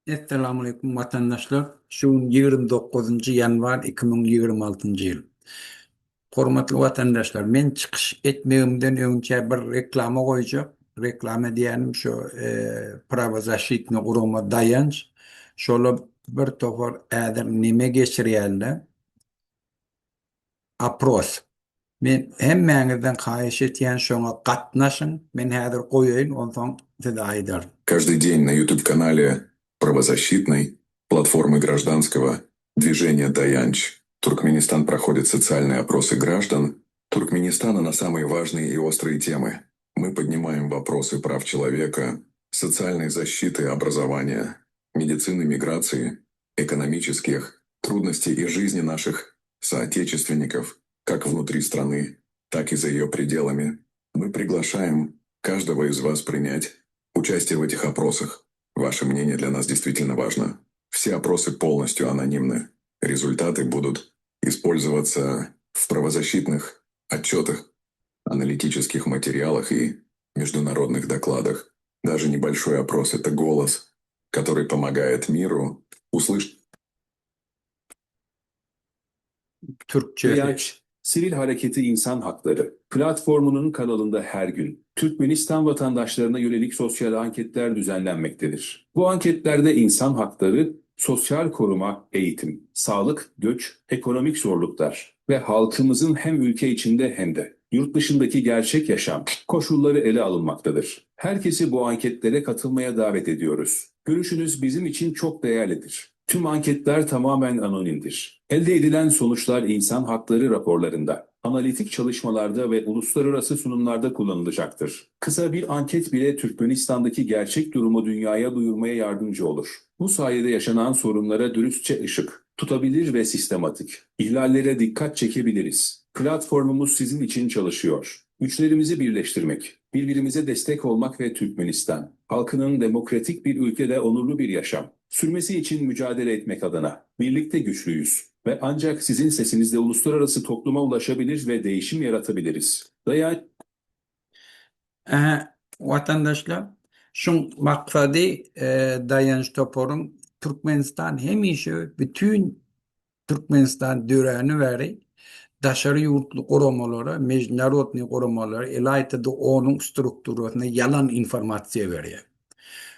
Esselamu Aleyküm vatandaşlar. Şu 29. yanvar 2026 yıl. Hormatly vatandaşlar, men çıkış etmegimden önce bir reklama koyacak. Reklama diýenim şu prava защитный guruma dayanç. Şola bir topar äder nime geçirýärler? Apros. Men hemmäňizden haýyş etýän şoňa gatnaşyň. Men häzir goýaýyn, onsoň size aýdar. Каждый день на YouTube-канале правозащитной платформы гражданского движения «Даянч» Туркменистан проходит социальные опросы граждан Туркменистана на самые важные и острые темы. Мы поднимаем вопросы прав человека, социальной защиты, образования, медицины, миграции, экономических трудностей и жизни наших соотечественников, как внутри страны, так и за ее пределами. Мы приглашаем каждого из вас принять участие в этих опросах. Ваше мнение для нас действительно важно. Все опросы полностью анонимны. Результаты будут использоваться в правозащитных отчетах, аналитических материалах и международных докладах. Даже небольшой опрос – это голос, который помогает миру услышать. Türkçe. Dayanç, Sivil Hareketi İnsan Hakları platformunun kanalında her gün Türkmenistan vatandaşlarına yönelik sosyal anketler düzenlenmektedir. Bu anketlerde insan hakları, sosyal koruma, eğitim, sağlık, göç, ekonomik zorluklar ve halkımızın hem ülke içinde hem de yurt dışındaki gerçek yaşam koşulları ele alınmaktadır. Herkesi bu anketlere katılmaya davet ediyoruz. Görüşünüz bizim için çok değerlidir. Tüm anketler tamamen anonimdir. Elde edilen sonuçlar insan hakları raporlarında, analitik çalışmalarda ve uluslararası sunumlarda kullanılacaktır. Kısa bir anket bile Türkmenistan'daki gerçek durumu dünyaya duyurmaya yardımcı olur. Bu sayede yaşanan sorunlara dürüstçe ışık tutabilir ve sistematik ihlallere dikkat çekebiliriz. Platformumuz sizin için çalışıyor. Güçlerimizi birleştirmek, birbirimize destek olmak ve Türkmenistan halkının demokratik bir ülkede onurlu bir yaşam sürmesi için mücadele etmek adına birlikte güçlüyüz ve ancak sizin sesinizle uluslararası topluma ulaşabilir ve değişim yaratabiliriz. Vatandaşlar, şun maksadi Dayanç Topor'un Türkmenistan hemişe bütün Türkmenistan döreni veri daşarı yurtlu korumaları, mecnarodni korumaları elaytı da onun strukturuna yalan informasyon veriyor.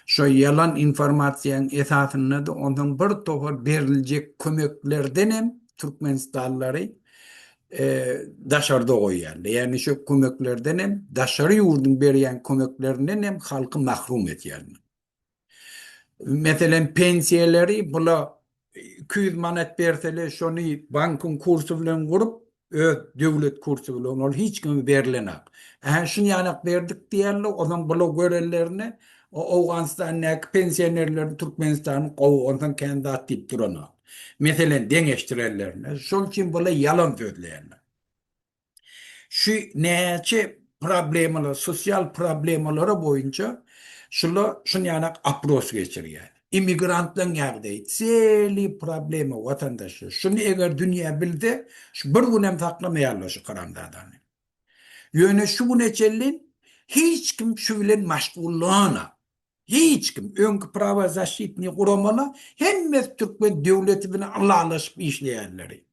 Şu yalan informasyon esasında da ondan bir topar verilecek kömeklerden hem Türkmenistanlıları daşarda koyarlar. Yani şu kömeklerden hem daşarı yurdun beriyen kömeklerinden hem halkı mahrum ediyorlar. Mesela pensiyeleri bula 200 manat berseler şonu bankın kursu bilen kurup devlet kursu bilen ol hiç kim verilenak. Şunu yanak verdik diyorlar, o zaman bula görenlerine o Afganistan'daki pensiyonerleri Türkmenistan'ın kovu ondan kendi atıp durana. Mesela deneştirerlerine. Şol için bula yalan söyleyenler. Şu neyce problemler, sosyal problemleri boyunca şunu yanak apros geçiriyor. İmigrantların yerde seli problemi vatandaşı. Şunu eğer dünya bildi, şu bir günem saklamayarlar şu karandadan. Yöne şu bu neçellin hiç kim şu bilen maşgullığına, hiç kim önkü prava защитный kuramalı hem Türkmen devleti bine Allah'laşıp işleyenleri.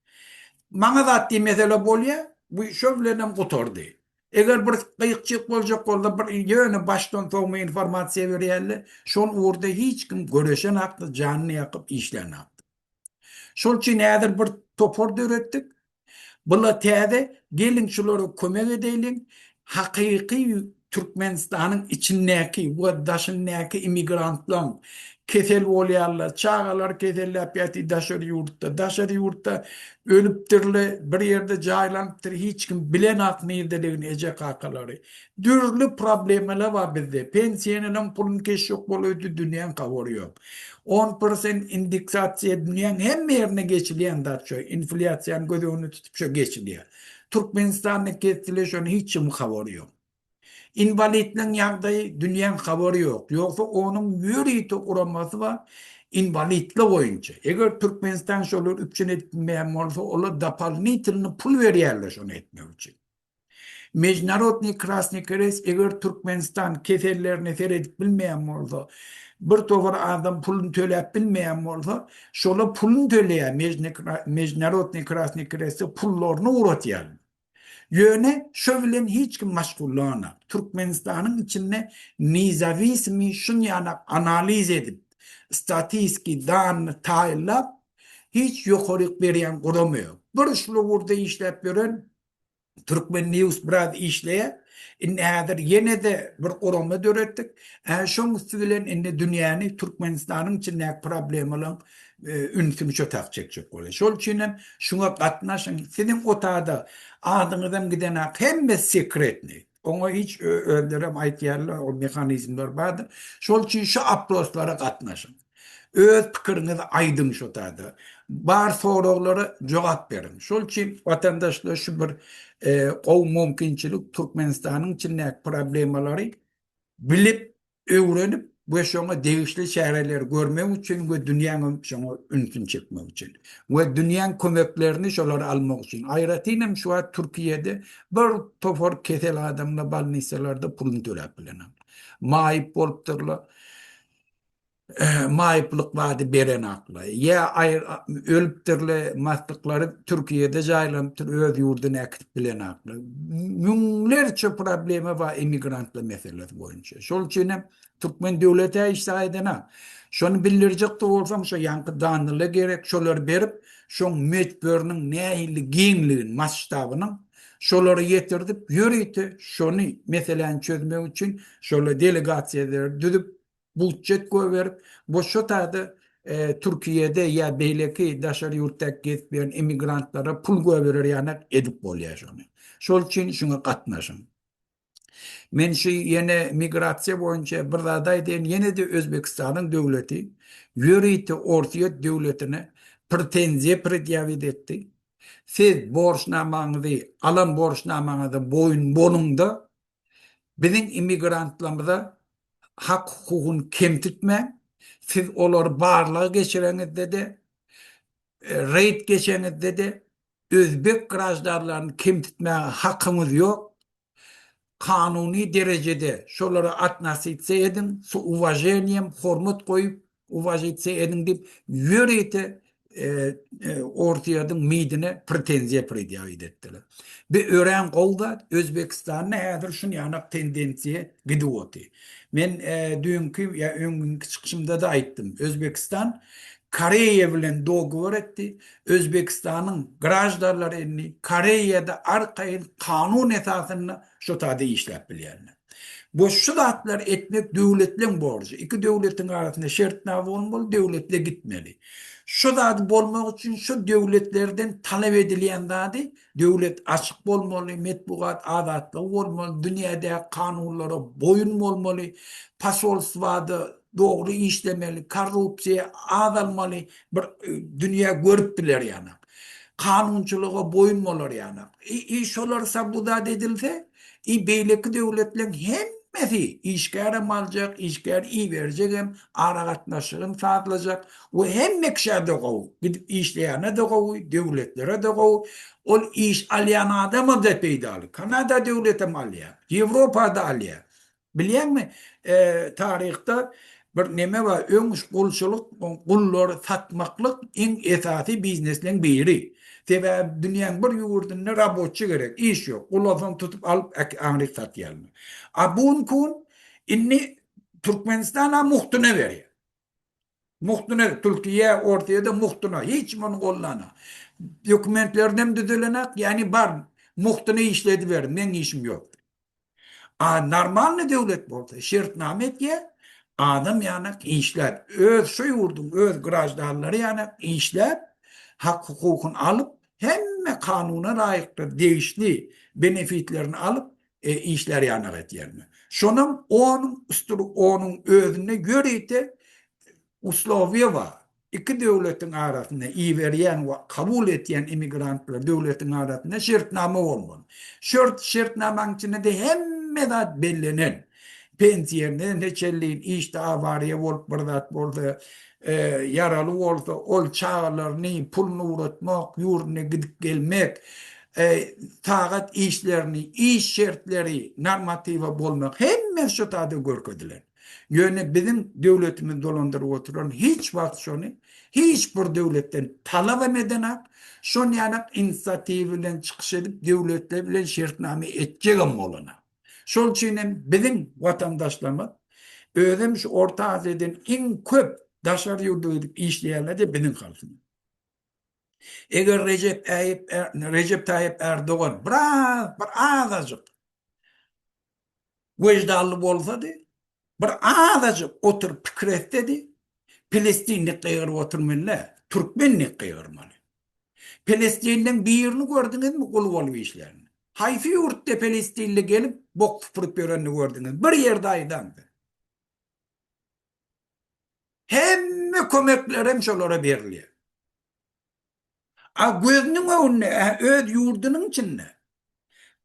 Bana da attığı mesele bolya, bu şövlenem kutordu. Eğer bir kıyıkçık olacak olsa bir yöne baştan soğuma informasyon veriyorlar, şol orada hiç kim göreşen hakkı canını yakıp işlerini yaptı. Şol için eğer bir topor öğrettik, bula täze gelin şulara kömek edelim. Hakiki Türkmenistan'ın içindeki, bu daşındaki imigrantlar kesel olayarlar, çağalar keseller piyati daşarı yurtta. Daşarı yurtta ölüptürle bir yerde caylanıptır. Hiç kim bilen akniyedelerini ecek akaları. Dürlü problemler var bizde. Pensiyenin pulun keşyok oluyordu, dünyanın kavuruyor. 10% indeksasiya dünyanın hem yerine geçileyen da şu enflasyon göz önüne tutup şu geçiliyor. Türkmenistan'ın kesile şunu hiç mi haberi yok. İnvalidlerin yağdayı dünyanın haberi yok. Yoksa onun yürüyüşü uğraması var invalidle oyuncu. Eğer Türkmenistan şöyle üpçün etmeyen olsa ola dapal nitilini pul veriyorlar şunu etmek için. Mejnarodny Krasny Kres eger Türkmenistan kefellerini seredip bilmeyen bolsa, bir tovar adam pulunu töläp bilmeyen bolsa, şola pulunu töleýär Mejnarodny Krasny Kres'e pullaryny uratýar. Yöne şö bilen hiç kim maşgullana. Türkmenistan'ın içinde nizavismi şun yana analiz edip statistiki dan tayinlap hiç yokorik beriyen kuramıyor. Bir şulu burada işlep gören Türkmen News biraz işleye hadir yine de bir kurama dörettik. Şoň üstülen indi dünýäni Türkmenistan'ın içindäki problemlaryň ünsüni çötäk çekjek bolýar. Şol üçin şuňa gatnaşyň. Senin otada adyňyzdan gidenak hemme sekretni. Oňa hiç öldürem aýtýarlar, o mehanizmler bardyr. Şol üçin şu aproslara gatnaşyň. Öz pikirinizi aýdyň şu otada. Bar soraglary jogap berin. Şol üçin watandaşlar şu bir o mümkinçilik Türkmenistan'ın içindäki problemleri bilip, öwrenip, bu şoňa degişli şäherler görmek üçin we dünýäň şoňa ünsün çekmek üçin we dünýäň kömeklerini şolara almak üçin. Aýratynam şu an Türkiýede bir topar kesel adamla balnisalarda pulunu töläp bilen. Maýyp bolupdyrlar. Maýyplyk wady beren akla. Ya ölüpdirle maslyklary Türkiýede jaýlanıp öz ýurduna äkitip bilen akla. Müňlerçe problemi we emigrantlar meselesi boýunça. Şol üçin Türkmen döwleti işsaýdyna şonu bildirjek bolsam şo ýanky danyla gerek şolar berip şoň mecburnyň nähili giňligini maştabynyň şolary ýetirdip ýöreýdi. Şonu meselen çözmek üçin şola delegasiýalar düzüp budjet berip boşa taýda Türkiýede ýa beýleki daşary ýurtdaky getmeýän emigrantlara pul berer ýa-ni edip bolýar şonu. Şol üçin şuňa gatnaşyň. Men şu ýene migrasiýa boýunça bir zada aýdyn, ýene de Özbekistanyň döwleti ýöreýdi ortaýa döwletine pretenziýa predýawit etdi. Siz borçnamaňyzy, alan borçnamaňyzy boyun bolunda biziň imigrantlarymyza hak hukugun kemtitme, siz olar barlığı geçirenizde de, reyt geçenizde de, Özbek grajdarlarını kemtitme hakkımız yok. Kanuni derecede şoları atnasitse edin, su uvajeniyem, hormat koyup, uvajitse edin deyip, yöreyte ortayadım midine pretenziye prediyavit ettiler. Bir öğren kolda Özbekistan'ın häzir şun yanak tendensiye gidivoti. Men dünkü ya öňkü çıkışımda da aýtdym. Özbekistan Koreýa bilen doговор etdi. Özbekistanyň grajdarlaryny Koreýada arkaýyn kanun esasyny şu taýda işläp bilýärler. Bu şuratlar etmek döwletleň borjy. Iki döwletiň arasynda şertnawy bolmaly, döwletle gitmeli. Şu zat bolmak üçin şu döwletlerden talep edilýän zady döwlet açyk bolmaly, metbuat azatlygy bolmaly, dünýäde kanunlara boyun bolmaly, pasolstwada dogry işlemeli, korrupsiýa azalmaly bir dünýä görüp biler ýana. Kanunçylyga boyun bolar ýana. Şolar sabuda edilse, beýleki döwletleň hemmesi işgär aljak, işgär iyi berjek hem ara gatnaşygyny sağlajak we hemme kişä dogaw, gidip işleýäne dogaw, döwletlere dogaw, ol iş alýan adama da peýdaly. Kanada döwleti malýa, Ýewropada alýa. Bilýärmi? Tarihte bir neme var, öňüş gulçylyk, gullar satmaklyk iň esasy biznesleň biri. Sebäbi dünýäň bir ýurdunda rabotçy gerek, iş ýok. Ulardan tutup alyp Amerika satýarlar. Bunkun inni Türkmenistana muhtuna berýär. Muhtuna, Türkiýe ortaýada muhtuna, hiç bunu gollana. Dokumentlerden düzelenek, yani bar, muhtuna işledi ver, men işim yok. Normalny döwlet bolsa, şertname etýär, adam ýanak işler, öz şu ýurdun, öz grajdarlary ýanak işler, hak hukukun alıp, hemme kanuna laýykly degişli benefitlerini alıp işler ýanak etýärmi. Şonun onun özüne göre uslovia var. İki döwletiň arasynda iýerýän we kabul etýän imigrantlar döwletiň arasynda şertname bolmaly. Şertnamaň içinde hemme zat bellenen. Pensiýerine neçelliğin işte avariye bolup bir zat bolsa, yaralı bolsa, ol çağlarını pulunu uratmak, ýurduny gidip gelmek, tagat işlerini, iş şertleri, normativa bolmak hemme şu tadı görkediler. Yöne bizim devletimiz dolandırıp oturan hiç vakt şunu, hiç bir devletten talep edenak, şun yanak inisiyatif bilen çıkış edip devletle bilen şertname etjegem olana. Şol için bizim vatandaşlarımız özüm şu Orta Asya'dan en köp daşar yurdu edip işleyenler de bizim halkımız. Eger Recep Tayyip Erdoğan bir azıcık vicdanlı bolsa de, bir azıcık oturup fikir etsedi, Filistinlik kıyır oturmalı, Türkmenlik kıyırmalı. Filistin'den bir yerini gördünüz mü kulu oluyor işlerini? Hayfi yurtta Filistinli gelip bok fırıp görenini gördünüz. Bir yerde aydandı. Hem kömekler hem şolara veriliyor. Gözünün önüne, öz yurdunun içinde.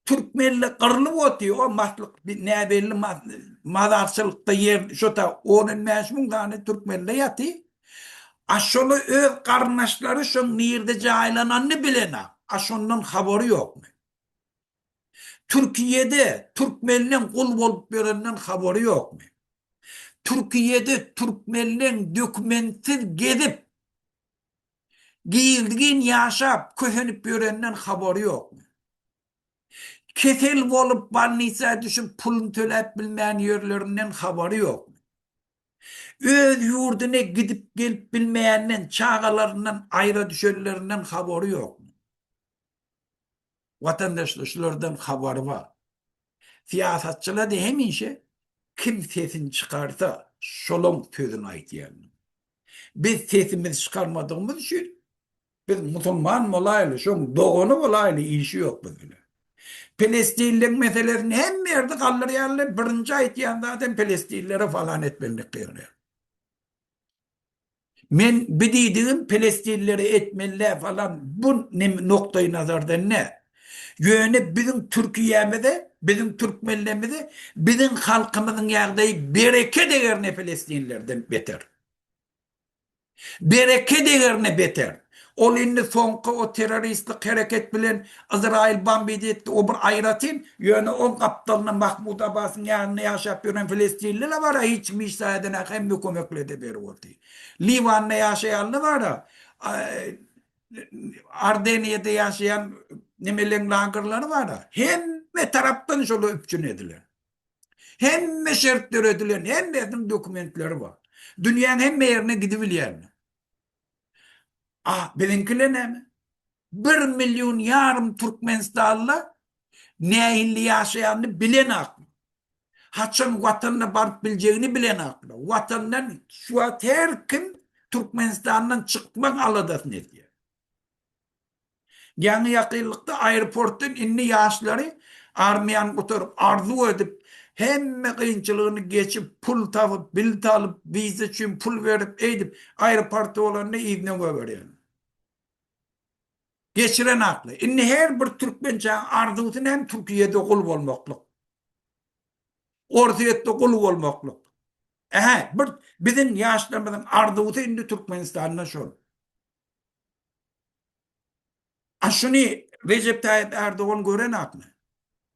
Türkmenli kırılıp otuyor, o mahlık ne belli mazarçılıkta yer, şota onun meşmun tane Türkmenli yatıyor. Aşolu öz karnaşları şun nirde caylananını bilene. Aşondan haberi yok mu? Türkiye'de Türkmenlinin kul olup verenden haberi yok mu? Türkiye'de Türkmenlinin dokumentsiz gezip giyildiğin yaşap köhenip verenden haberi yok mu? Kesel olup balnisa düşüp pulun tölep bilmeyen yerlerinden haberi yok mu? Öz yurduna gidip gelip bilmeyenden çağalarından ayrı düşerlerinden haberi yok mu? Vatandaşlardan haberi var. Siyasetçiler de hemin şey kim sesini çıkarsa şolum sözünü aytayalım. Biz sesimizi çıkarmadığımız için biz Müslüman olaylı, şu doğunu olaylı işi yok bizimle. Filistinlik meselesini hem yerde kaldırıyorlar. Birinci aytayan zaten Filistinlilere falan etmelilik kıyırıyor. Men bildiğim Filistinlileri etmeliler falan bu noktayı nazardan ne? Yöne bizim Türkiye'mizde, bizim Türkmenlerimizde, bizim halkımızın yağdığı bereket değerine Filistinlilerden beter. Bereket değerine beter. Ol indi sonka o teröristlik hareket bilen İsrail bambidi etti o bir ayratın yöne on kaptalına Mahmud Abbas'ın yanına yaşap gören Filistinliler var hiç müsaadene hem bir kömekledi beri oldu. Livan'da yaşayanlar var da Ardeniye'de yaşayan nemelen lagırları var da hem taraftan şöyle öpçün edilir. Hem şartlar ödülen hem de dokumentleri var. Dünyanın hem yerine gidibilen. Benimkiler ne mi? 1 milyon yarım Türkmenistanlı nehirli yaşayanını bilen aklı. Haçan vatanına barıp bileceğini bilen aklı. Vatandan şu an her kim Türkmenistan'dan çıkmak aladasın ediyor. Yani yakınlıkta aeroportun inni yaşları armayan oturup arzu edip hem kıyınçılığını geçip pul tapıp bilet alıp vize için pul verip edip aeroportu olanına izne veriyor. Geçiren aklı. İnni her bir Türkmençe arzusun hem Türkiye'de kul olmaklık. Ortayette kul olmaklık. Bizim yaşlarımızın arzusu indi Türkmenistan'la şunu. Şunu Recep Tayyip Erdoğan gören aklı.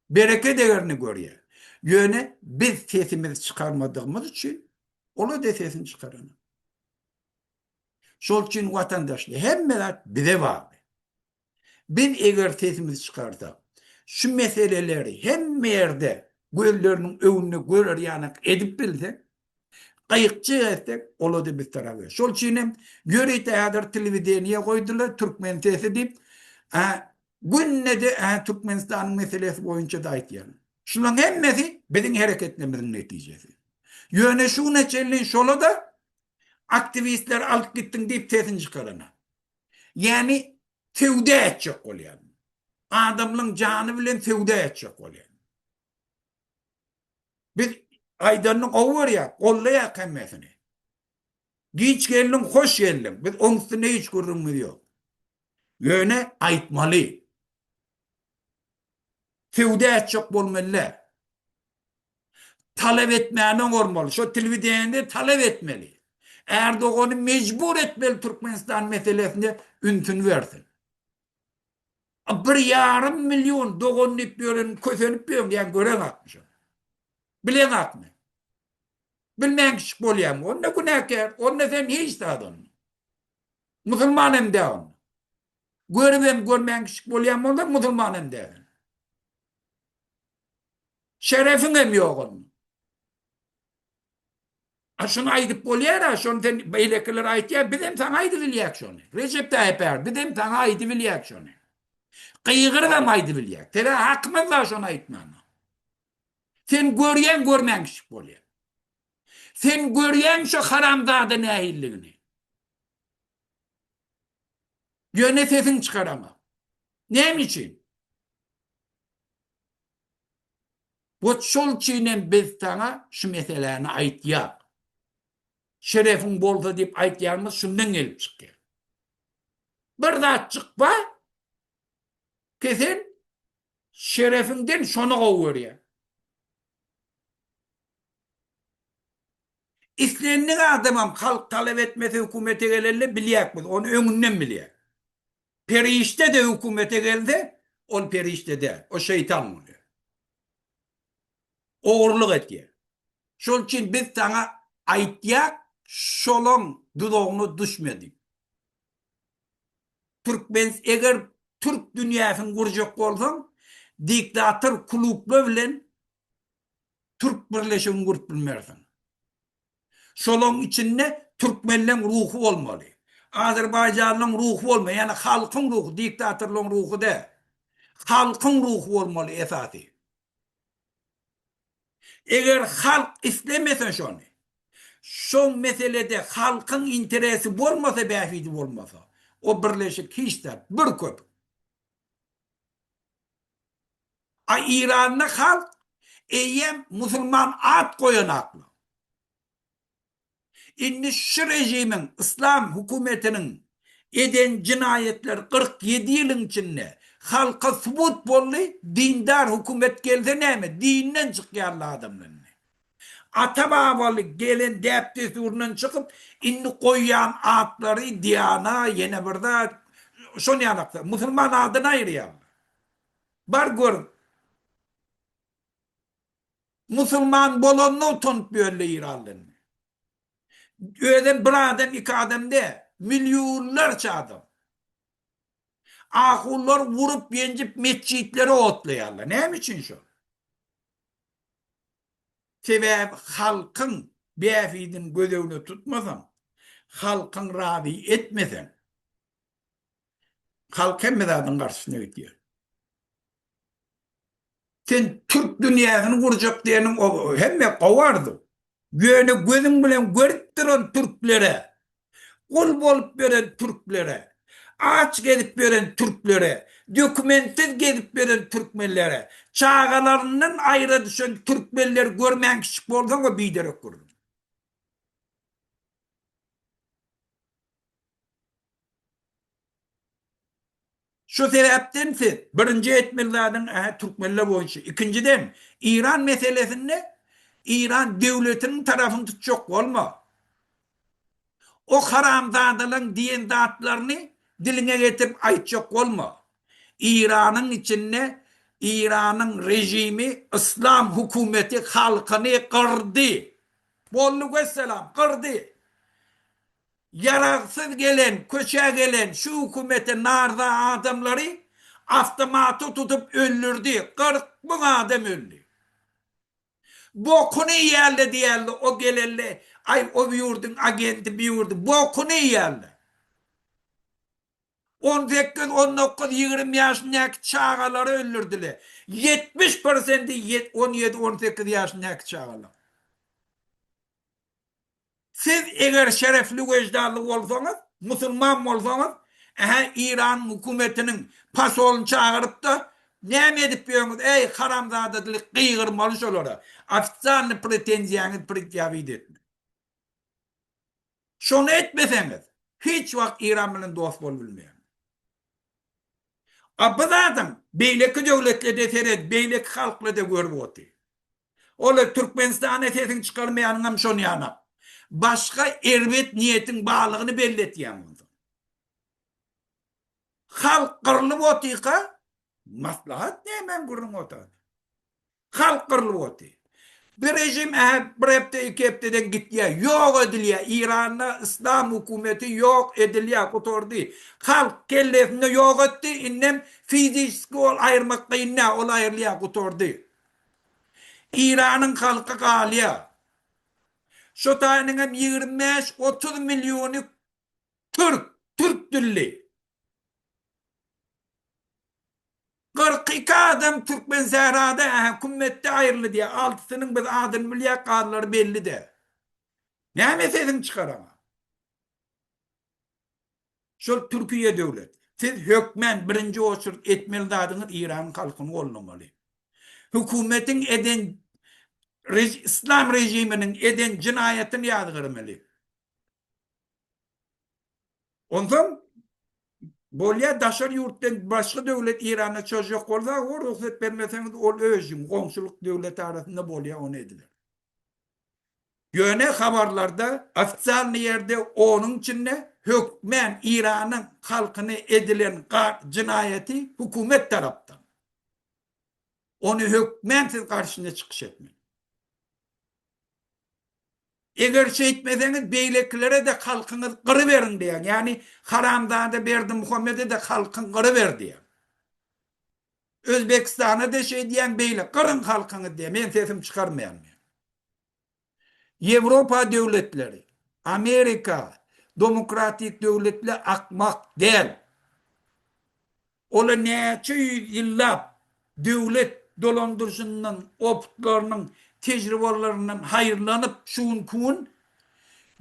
Bereket değerini görüyor. Yöne biz sesimizi çıkarmadığımız için onu da sesini çıkaranı. Şol için vatandaşlı hem merak bize var. Ben eğer sesimizi çıkarsak şu meseleleri hem yerde göllerinin önüne görür yanak edip bilsek kayıkçı etsek onu da bir tarafa. Şol için göre teadır televizyoniye koydular Türkmen sesi deyip günne de Türkmenistan'ın meselesi boyunca da aytayalım. Şunun hemmesi bizim hareketlerimizin neticesi. Yöne şu neçelliğin şolu da aktivistler alıp gittin deyip sesini çıkarana. Yani tevde edecek oluyor. Adamın canı bilen tevde edecek oluyor. Biz aydanın ovu var ya, kollayak hemmesini. Geç geldin, hoş geldin. Biz onun üstüne hiç görünmüyor. Yöne aytmalı. Tevde edecek olmalı. Talep etmeyene olmalı. Şu televizyonda talep etmeli. Erdoğan'ı mecbur etmeli Türkmenistan meselesinde üntün versin. 1,5 milyon dogonlip bölün, kösenip bölün diyen gören atmış. Bilen atmış. Bilmeyen kişi bolýan. Onda günahkar. Onda sen hiç dadın. Musulmanem de on. Görüp görmeyen kişi bolýan bolsa musulmanem de. Şerefin hem yoğun. Şunu aydıp bolýar, şonu sen beylekiler aytýar, bizim sana aydı bilýäk şonu. Recep Tayyip Erdoğan, bizim sana aydı bilýäk şonu. Kıygırıp aydı bilýäk. Tere hakkımız var şonu aytmana. Sen görýän görmeyen kişi bolýar. Sen görýän şu haramzada nähilligini. Yöne sesin çıkarama. Neyim için? Bu şol çiğnen biz sana şu meselelerini aytýar. Şerefin bolsa diýip aytýarmyz şundan gelip çykýar. Bir zat çykpa, kesen şerefinden şonu gowy. İslenlik adamam halk talep etmesi hükümete gelelle bilýär biz. Onu öňünden bilýär. Perişte de hükümete gelse, ol perişte de. O şeytan bolýar. Oğurluk etýär. Şol için biz sana aytýak, şolun dudogyny düşmedi. Türkmen eger Türk dünýäsini gurjak bolsaň, diktator klublar bilen Türk birleşigini gurup bilmersiň. Şolun içinde Türkmenlerin ruhu bolmaly. Azerbaycanlyň ruhu bolmaly. Yani halkın ruhu, diktatorluğun ruhu de. Halkın ruhu bolmaly esasy. Eger halk islemese şonu, şu meselede halkın interesi bolmasa bäfidi bolmasa, o birleşik hiç de bir köp. İranlı halk eýem musulman at koyan aklı. Indi şu rejimin, İslam hükümetinin eden cinayetler 47 yılın içinde halka subut bolly, dindar hükümet gelse näme? Dinden çykýarlar adamlarını. Ata-babaly gelen däpti urundan çıkıp indi koýan atları Diana yine burada şonu ýanakda musulman adyna aýrýar. Bar gör. Musulman bolanyny utunup bölle İranlyny. Öden bir adam, iki adam de milyonlarca adam. Ahullar vurup yencip mescitleri otlayanlar. Ne için şu? Sebep halkın beyefidin gözevini tutmasan, halkın ravi etmesen, halk hemmedadın karşısına gidiyor. Sen Türk dünyasını kuracak diyenin o hemme kovardı. Gözün bilen görüp duran Türklere, kul bolup veren Türklere, aç gelip veren Türklere, dokumentsiz gelip veren Türkmenlere, çağalarından ayrı düşen Türkmenler görmeyen kişi bolsan o biderek kurdu. Şu sebeptense birinci etmelilerden Türkmenler boyunca. İkinciden İran meselesinde İran devletinin tarafını tutacak olma. O haramzadalığın diyen dağıtlarını diline getirip aytacak olma. İran'ın içinde İran'ın rejimi İslam hükümeti halkını kırdı. Bolluk vesselam kırdı. Yararsız gelen, köşe gelen şu hükümete narda adamları avtomatı tutup öldürdü. 40 bin adam öldü. Bokunu yerli diyerli o gelenle ay o bir yurdun agenti bir yurdu. Bokunu yerli. 18, 19, 20 yaşındaki çağaları öldürdüler. 70% 17, 18 yaşındaki çağalar. Siz eğer şerefli vecdanlı olsanız, Müslüman olsanız, İran hükümetinin pasolunu çağırıp da ne edip diyorsunuz? Ey haramzadılık kıygırmalı şolara. Afsanlı pretenziyanı prityavid etme. Şunu etmeseniz, hiç vakit İran'ın dost olabilmeyen. Bu zaten beyleki devletle de seyret, beyleki halkla da görüp otu. Ola Türkmenistan'a sesin çıkarmayanın şonu yana. Başka ervet niyetin bağlılığını belli etýän. Halk kırılıp otyka, Maslahat ne men gurun ota. Halk kırılıp ota. Bir rejim bir hepte iki hepteden gittiye yok ediliye. İran'da İslam hükümeti yok ediliye kutordu. Halk kellesinde yok etti. İnnem fizik ol ayırmakta inne ol ayırliye kutordu. İran'ın halkı kaliye. Şu taninem 25-30 milyonu Türk dilli. 42 adam Türkmen Zehra'da hükümette ayrılı diye. Altısının biz adın milyar karları belli de. Ne meselini çıkar ama. Şu Türkiye devlet. Siz hükmen birinci oçur etmeli dadınız İran'ın halkını olmamalı. Hükümetin eden İslam rejiminin eden cinayetini yadgırmalı. Ondan bolya daşar yurttan başka devlet İran'a çocuk olsa o ruhsat vermeseniz ol özüm komşuluk devleti arasında bolya onu edilir. Yöne haberlerde ofisyal yerde onun içinde hükmen İran'ın halkını edilen cinayeti hükümet taraftan. Onu hükmen siz karşısında çıkış etmeyin. Eğer şey etmeseniz beylekilere de halkını kırıverin diye. Yani Haramdağ'da verdi Muhammed'e de halkın kırıver diye. Özbekistan'a da şey diyen beyle kırın halkını diye. Ben sesim çıkarmayan. Avrupa devletleri, Amerika, demokratik devletler akmak değil. Ola neçe yıllar devlet dolandırıcının, oputlarının, tecrübelerinin hayırlanıp şuun kuun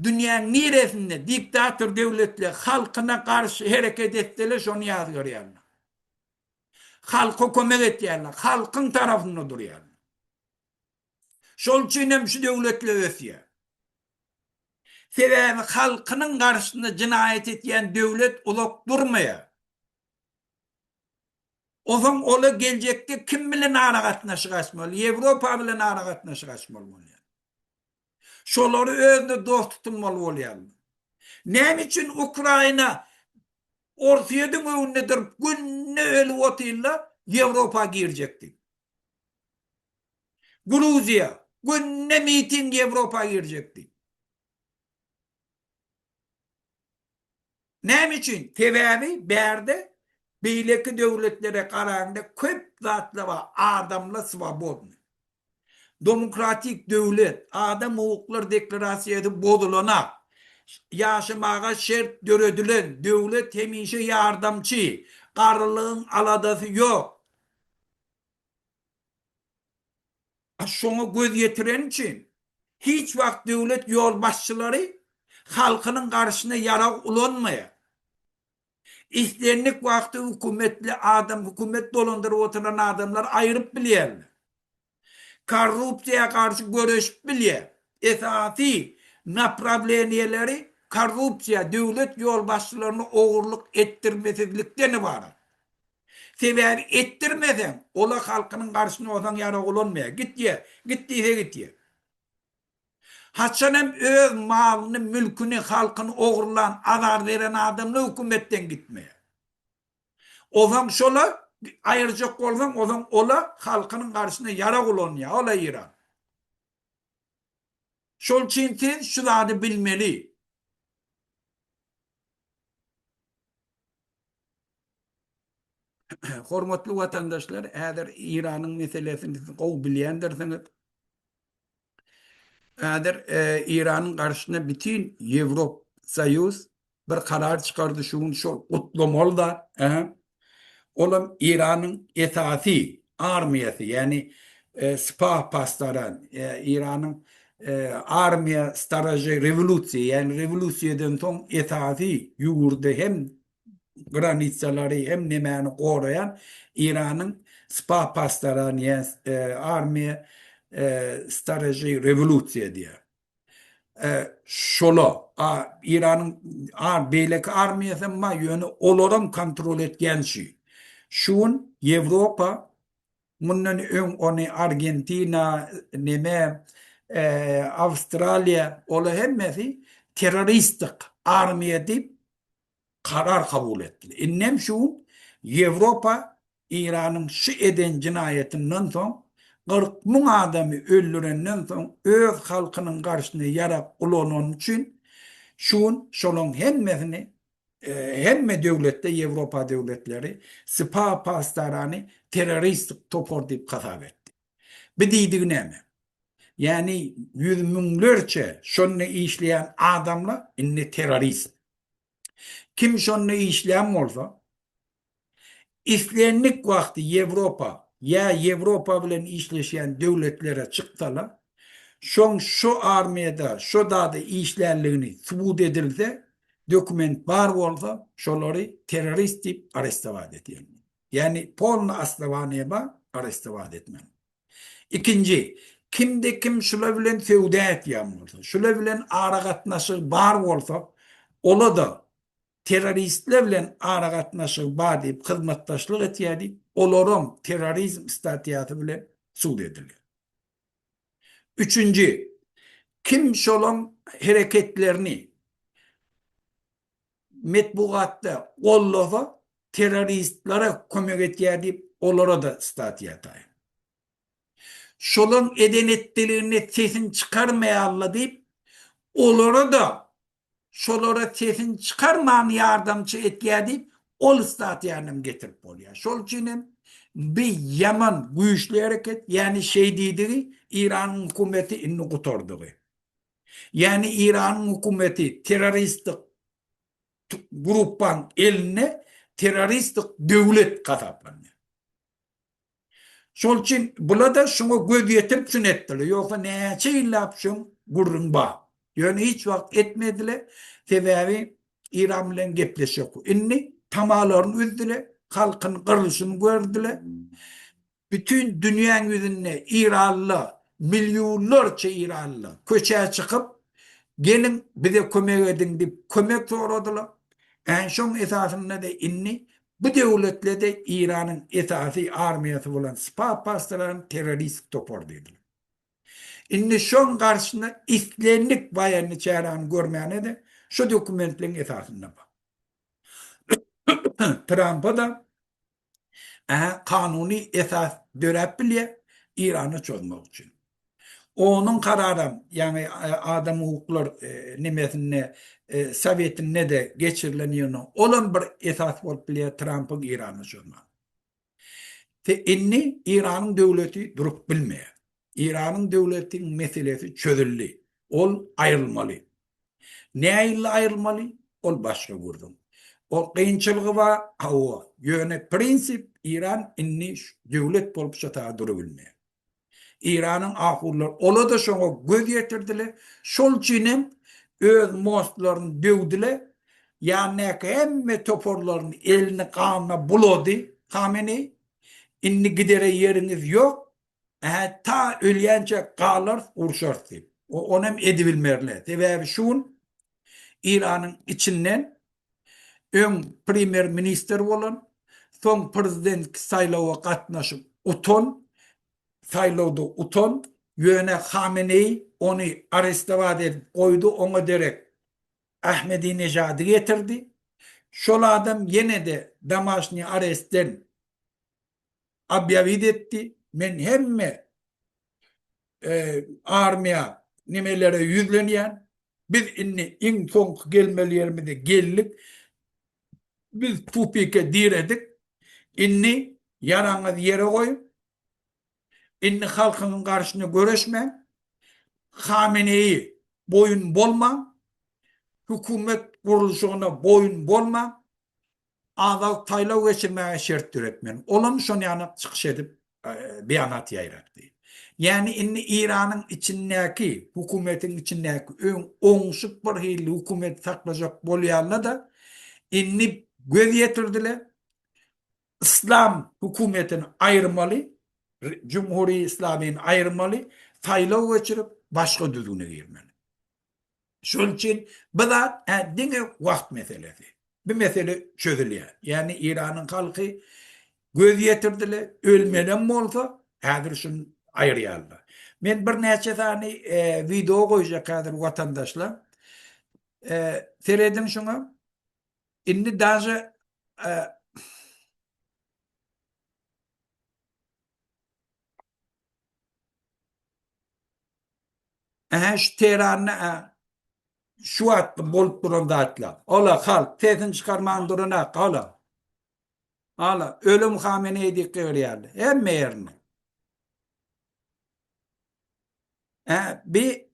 dünyanın neresinde diktatör devletler halkına karşı hareket ettiler şunu yazıyor yani. Halkı kömek et yani. Halkın tarafında dur yani. Şol için şu devletler ötüyor. Sebebi halkının karşısında cinayet eten devlet ulak durmaya. O zaman ola gelecekte kim bilen arakatnaşık açmalı? Avrupa bilen arakatnaşık açmalı. Şoları özde dost tutulmalı oluyor. Ne için Ukrayna ortaya önündedir günne ölü otuyla Avrupa girecekti. Gruzya günne miting Avrupa girecekti. Ne için? Tevavi berde beyleki devletlere kararında köp zatlı var adamla svabodni. Demokratik devlet adam hukuklar deklarasiyeti bozulana yaşamağa şert görüdülen devlet hemişe yardımcı karılığın aladası yok. Şunu göz getiren için hiç vakit devlet yol başçıları halkının karşısına yara ulanmaya. İsternlik vakti hükümetli adam, hükümet dolandırıp oturan adamlar ayırıp biliyorlar. Korrupsiyaya karşı görüşüp biliyor. Esasi napravleniyeleri korrupsiya, devlet yol başçılarını oğurluk ettirmesizlikten var. Sebebi ettirmesen, ola halkının karşısına olsan yara olunmaya. Gittiyse git. Haçanem öz malını, mülkünü, halkını oğurlan, azar veren adamla hükümetten gitmeye. O zaman şola ayıracak olsan o zaman ola halkının karşısında yara kullanıyor. Ola İran. Şol için siz şu da bilmeli. Hormatlı vatandaşlar, eğer İran'ın meselesini kov bilendirseniz, eğer İran'ın karşısında bütün Avrupa Soyuz bir karar çıkardı şunun şol kutlamalı da oğlum İran'ın esası armiyası yani Spah pastaran İran'ın armiya strateji revolüsyon yani revolüsyodan son esası yurdu hem granitsaları hem nemeni koruyan İran'ın Spah pastaran yani armiya strateji revolüsyon diye. Şolo İran'ın beylek armiyası ama yönü olorum kontrol etken şey. Şun Avrupa bunun ön onu Argentina neme Avustralya ola hemmesi teröristik armiye deyip karar kabul ettiler. İnnem şun Avrupa İran'ın şu eden cinayetinden son 40 bin adamı öldürenden son öz halkının karşısına yara kulanan için şolun hemmesini hemme devlette Avrupa devletleri spa pastarani teröristik topor deyip kasap etti. Bir deydiğine mi? Yani yüz binlerce şonu işleyen adamlar inni terörist. Kim şonu işleyen olsa İslenlik vakti Avrupa ya Avrupa bilen işleşen devletlere çıktılar. Şu armiyada, şu dağda işlerliğini subut edilse, doküment var olsa, şoları terörist deyip arestevat ediyor. Yani polna aslavaneye bak, arestevat etmem. İkinci, kimde kim şula bilen feudayet yapmıyorsa, şula bilen ara katnaşı var olsa, ola da teröristler bilen ara katnaşı var deyip, hizmettaşlık etiyor deyip, olorum terörizm statiyatı bile subut ediliyor. Üçüncü, kim şolun hareketlerini metbuatta kollasa teröristlere kömek etiyor deyip olara da statüye atayım. Şolun edenettiliğine sesini çıkarmayalla deyip olara da şolara sesini çıkarmayan yardımcı etiyor deyip ol statüyenim getirip oluyor. Şol için bir yaman güçlü hareket yani şey dediği İran hükümeti inni kutorduğu. Yani İran hükümeti teröristik gruppan eline teröristik devlet kasaplanıyor. Şol için bula da şunu göz yetirip sünnettiler. Yoksa neçe illap şun gurrun bağ. Yani hiç vakt etmediler. Sebebi İran bilen gepleşiyor. İnni tamalarını üzdüler. Halkın kırılışını gördüler. Bütün dünyanın yüzüne İranlı, milyonlarca İranlı köçeye çıkıp gelin bize kömek edin deyip kömek soradılar. En son esasında da inni bu devletle de İran'ın esası armiyası olan spa pastaların terörist topor dediler. İnni şon karşısında İslamlık bayanını çağıran görmeyene de şu dokümentlerin esasında bak. Trump'a da kanuni esas dörep bile İran'ı çözmek için. Onun kararı yani adam hukuklar nimesine Sovyet'in de geçirilen olan bir esas olup bile Trump'ın İran'ı çözmek. Ve inni İran'ın devleti durup bilmeye. İran'ın devletinin meselesi çözüldü. Ol ayrılmalı. Ne ile ayrılmalı? Ol başka vurdum. O kıyınçılığı var. O yöne prensip İran inni devlet bolup şatağa durabilmeye. İran'ın ahurlar ola da şoňa göz yetirdiler. Şol çinem öz mostlaryny döwdiler. Yani hemme toporlaryny elini kanına bulody. Kameni inni gidere yeriniz yok. Ta ölýänçe galar urşardy. O onem edibilmerler. Sebebi şun İran'ın içinden ön premier minister bolan son prezident saylawa gatnaşyp uton sayıldı uton yöne Hamene'yi onu arestevat edip koydu ona derek Ahmadinejad'ı getirdi. Şol adam yine de Damaşni arestten abyavid etti. Men hemme armiya nimelere yüzleniyen biz inni in son gelmelerimize geldik. Biz tupike diredik. İnni yaranız yere koyup inni halkının karşısına görüşme Hamene'yi boyun bolma, hükümet kuruluşuna boyun bolma, azal taylav geçirmeye şert üretmen. Olan şunu yani çıkış edip beyanat yayraktı. Yani inni İran'ın içindeki, hükümetin içindeki oňşuk bir hili hükümet saklayacak bolýanla da inni göz yetirdiler. İslam hükümetini ayırmalı, Cumhuri İslami'ni ayırmalı, taylav geçirip başka düzüne girmeli. Şunun için bu da dine vakt meselesi. Bir mesele çözülüyor. Yani İran'ın halkı göz yetirdiler, ölmeden mi olsa, hadir şunu ayırıyorlar. Ben bir neçe tane video koyacak hadir vatandaşlar. Seyredin şuna. Şimdi daha Şu Tehran'ı şu attı bolup duran dağıtla. Ola halk tesin çıkarman durana ola. Ola ölüm Hamene'yi dikkat yani. Emme yerine. Bir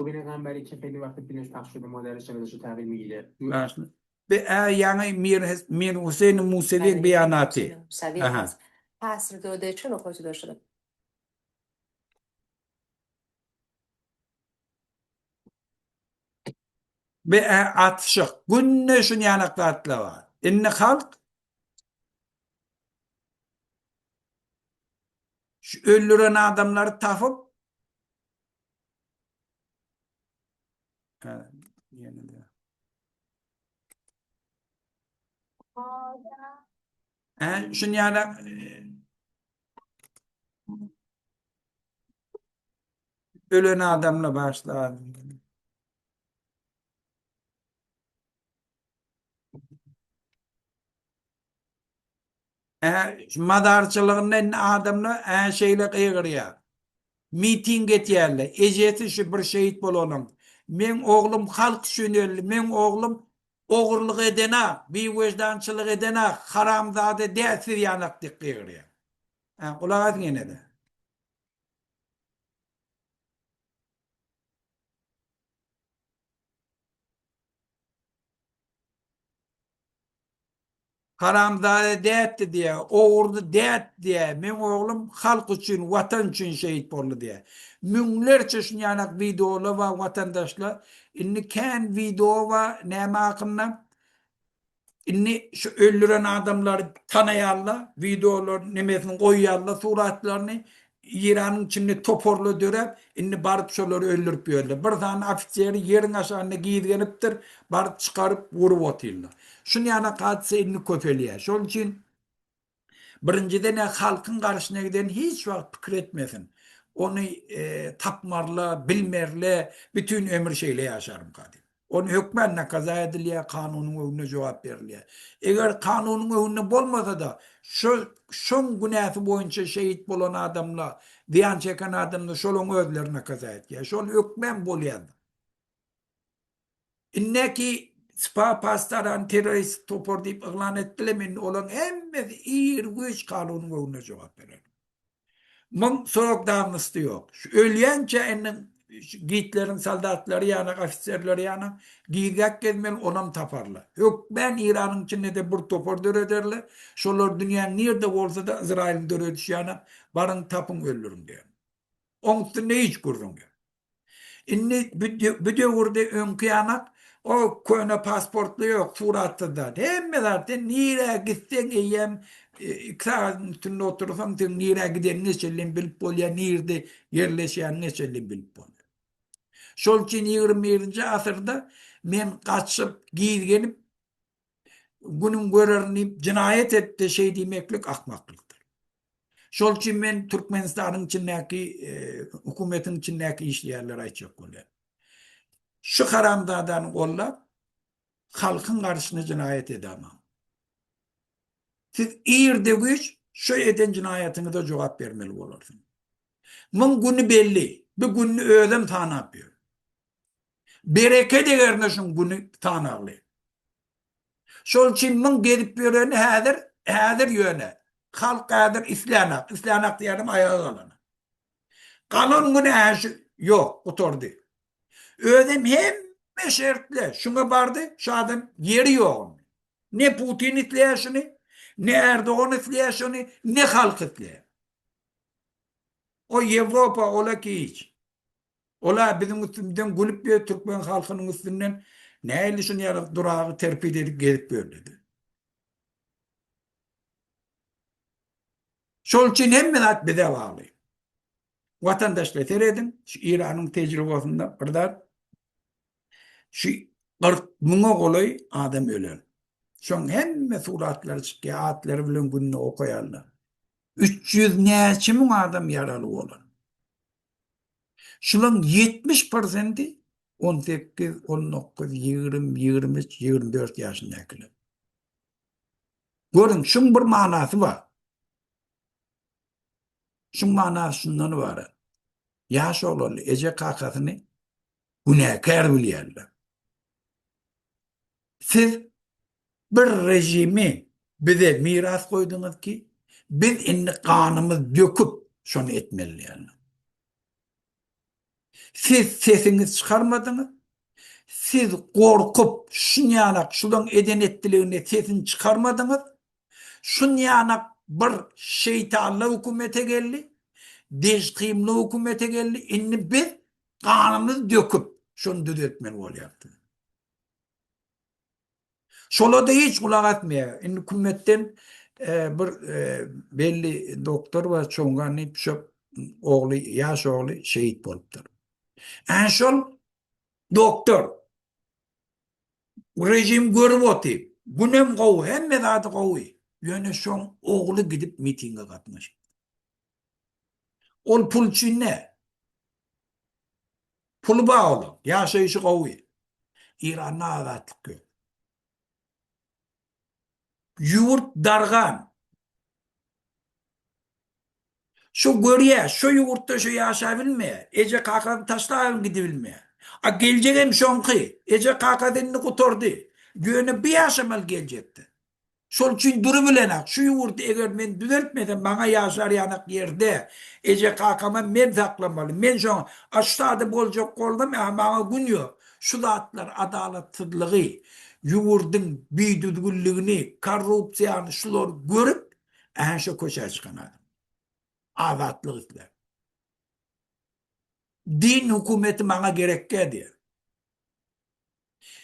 Bugüne kadar kefeli vakit bilinç takşiri moderasyon tağil miyle. başlı. Yani Mir Hüseyin Musevi beyanatı. Aha. تاثیر داده چه نکاتی داشته؟ Atışık. Günne şun yanakta atla var. İnne halk şu öldüren adamları tapıp yeni de. Şun yanak ölen adamla başlar. Madarçılığının adamla şeyle kıygırıyor. Miting etýärler. Ejeti şu bir şehit bolanam. Men oğlum halk üçün öldü. Men oğlum ogurlyk edene, biwejdançylyk edene, haramzade däsir ýanak diýýär. Kulak atyň ene de. Haramzade dätdi diýe, ogurdy dät diýe. Men oğlum halk üçün, watan üçün şehit boldy diýe. Müňlerçe şu ýanak videolar we watandaşlar inni kän video we näme akynda inni şu öldüren adamları tanıyarlar, videolar nemesini koyarlar, suratlarını İran'ın içinde toporlu dörep, inni barıp şoları öldürüp yiyorlar. Bir tane afiseri yerin aşağına giydirgeniptir, barıp çıkarıp vurup otuyurlar. Şunu yana kadse inni köpeliyor. Şol için birinciden halkın karşısına giden hiç vakit fikir etmesin. Onu tapmarla, bilmerle, bütün ömür şeyle yaşarım kadim. Onu hükmenle kaza ediliye, kanunun önüne cevap veriliye. Eğer kanunun önüne bolmasa da şun günahı boyunca şehit bolan adamla, ziyan çeken adamla şolun özlerine kaza etkiye. Şol hükmen bolyadı. İnneki spa pastaran terörist topor deyip ıglan ettilemin olan emmez iyir güç kanunun önüne cevap verir. Mun soğuk damlısı yok. Şu ölýänçe enin giyitlerin saldatları yana, ofislerleri yana giygak gezmen onam taparlar. Yok ben İran'ın içinde de bir topor dörederler. Şolar dünyanın nerede olsa da İsrail'in dörediş yana barın tapın öldürün diye. Onun üstünde hiç kurrun diye. Inni büdövürde önkü yanak o köne pasportlu yok suratı da. Hemme zaten nire gitsen eyyem iktisarın üstünde oturursan sen nire giden ne çellin bilip bol ya nirde yerleşen ne çellin bilip bol. Şol için 21. asırda men kaçıp giydirgenip günün görerini cinayet etti şey demeklik akmaklıktır. Şol için men Türkmenistan'ın içindeki hükümetin içindeki işleyerler ayçak oluyor. Şu haramdadan olla halkın karşısına cinayet edemem. Siz iyirde güç şu eden cinayetini de cevap vermeli olursun. Bunun günü belli. Bu günü ödem tanıpıyor. Bereket eğerine şun günü tanırlı. Şol için bunun gelip göreni hadir yöne. Halk hadir islanak. İslanak diyelim ayağı kalana. Kalın günü yok oturdu. Ödem hem şertle. Şuna bardı, şu adam yeri yok. Ne Putin itliyor şunu, ne Erdoğan itliyor şunu, ne halk itliyor. O Avrupa ola ki hiç. Ola bizim üstümüzden gülüp bir Türkmen halkının üstünden neyle şunu yarıp durağı terpid edip gelip böyle. Şol için hemen bize bağlı. Vatandaşla seyredin, şu İran'ın tecrübasında kadar şu 40 muna kolay adam ölen. Şon hemme suratları çıkıyor, atları bilen gününü okuyarlar. 300 neçimin adam yaralı olan. Şunun 70%'i 18, 19, 20, 23, 24 yaşındakiler. Görün, şun bir manası var. Şu manası şundan var. Yaş olalı ece kakasyny günäkär bilýärler. Siz bir rejimi bize miras koydunuz ki biz inni kanımız döküp şonu etmeliyiz. Siz sesiniz çıkarmadınız. Siz korkup şunyanak şulan eden ettiliğine sesini çıkarmadınız. Şunyanak bir şeytanlı hükümete geldi. Deşkimli hükümete geldi. Inni biz kanımız döküp şunu düzeltmeli olacaktı. Şola da hiç kulak atmıyor. Inni hükümetten bir belli doktor var çoğunganı şu oğlu, yaş oğlu şehit bolupdur. En şol doktor rejim görüp otyp. Günem gowy, hemme zady gowy. Ýöne şoň oğlu gidip mitinge gatnaşyp. Ol pul üçin ne? Pul bagly, ýaşaýyşy gowy. İran'a azatlyk gör. Yurt dargan. Şu görýär, şu ýurtda şu ýaşa bilmeýär. Ece kakany taşlaýan gidibilmeýär. A geljek hem şoňky. Ece kakadyny gutordy. Ýöne bir ýaşamal geljekdi. Şol üçin durup bilenak. Şu ýurtdy eger men düzeltmesem maňa ýaşar ýanak ýerde ece kakama men saklamaly. Men şoň aştady boljak boldum, maňa gün ýok. Şu zatlar adalatsyzlygy, ýurdyň büýdüdgünligini, korrupsiýany şular görüp, şu köşe çykan adam. Azatlyk isler. Din hükümeti bana gerekli diyor.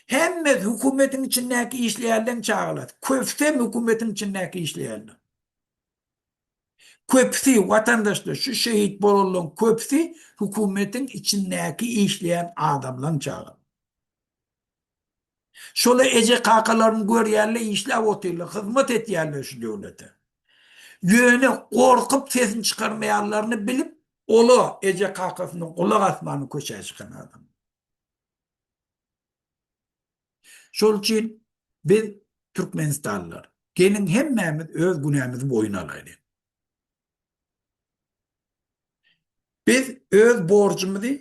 Hemme hükümetin içindeki işleyenler çağırlar. Köfte hükümetin içindeki işleyenler. Köpsi vatandaşlar şu şehit bolulun köpsi hükümetin içindeki işleyen adamlar çağırlar. Şola ece kakalarını görýärler, işläp oturlar, hizmet etýärler şu devlete. Ýöne korkup sesini çıkarmayanlarını bilip olu ece kakasynyň kulak asmany köşe çykan adam. Şol üçin biz Türkmenistanlar gelin hemmemiz öz günämizi boyuna alayly. Biz öz borcumuzy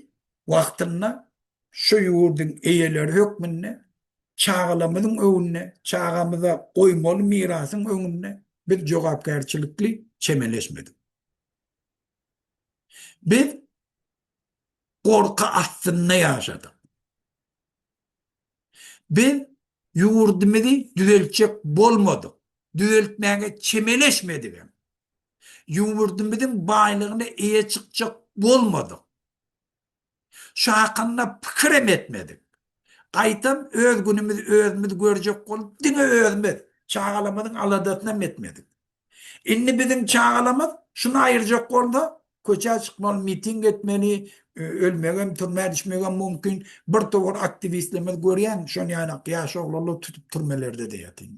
wagtynda şu ýurdyň eýeleri hökmünde çağalamyzyň öňünde, çağamyza goýmaly mirasyň öňünde biz jogapkärçilikli çemeleşmedik. Biz korku astynda ýaşadyk. Biz ýurdumuzy düzeltjek bolmadyk. Düzeltmäge çemeleşmedik. Ýurdumyzyň baýlygyna eýe çykjak bolmadyk. Şu hakynda pikir hem etmedik. Gaýtam öz günümizi özümüz görjek bolup, diňe özümüz çağalamyzyň aladatyna etmedik. Inni biziň çağalamyz şunu aýyrjak bolsa, köçe çykmaly, miting etmeli, ölmegen, türmäge düşmegen mümkin. Bir togor aktivistlerimiz görýän, şonu ýanak ýaşaglary tutup türmelerde diýýär.